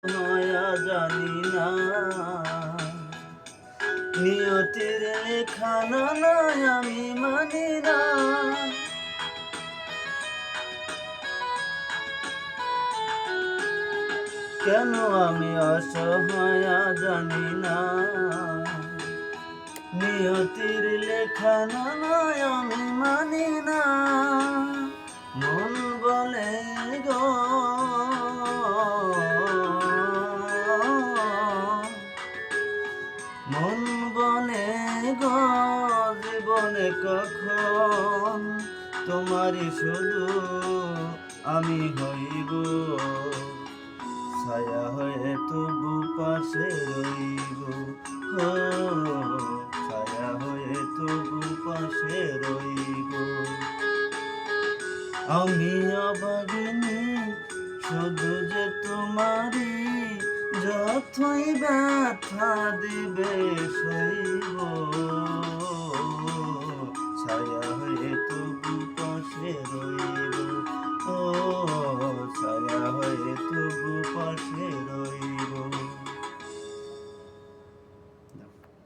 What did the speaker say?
মায়া জানি না, নিয়তির লেখা না আমি মানি না। কেন আমি অসহায় জানি না, নিয়তির লেখা না আমি মানি না। মন বলে গো, মন বলে গো, জীবনে কখন তোমারই শুধু আমি হইব, ছায়া হয়ে তবু পাশে রইব। ও ছায়া হয়ে তবু পাশে রইব। আমি অভাগিনী শুধু যে তোমারই, যতই ব্যথা দিবে সইব, ছায়া হয়ে তবু পাশে রইব। ও ছায়া হয়ে তবু পাশে রইব।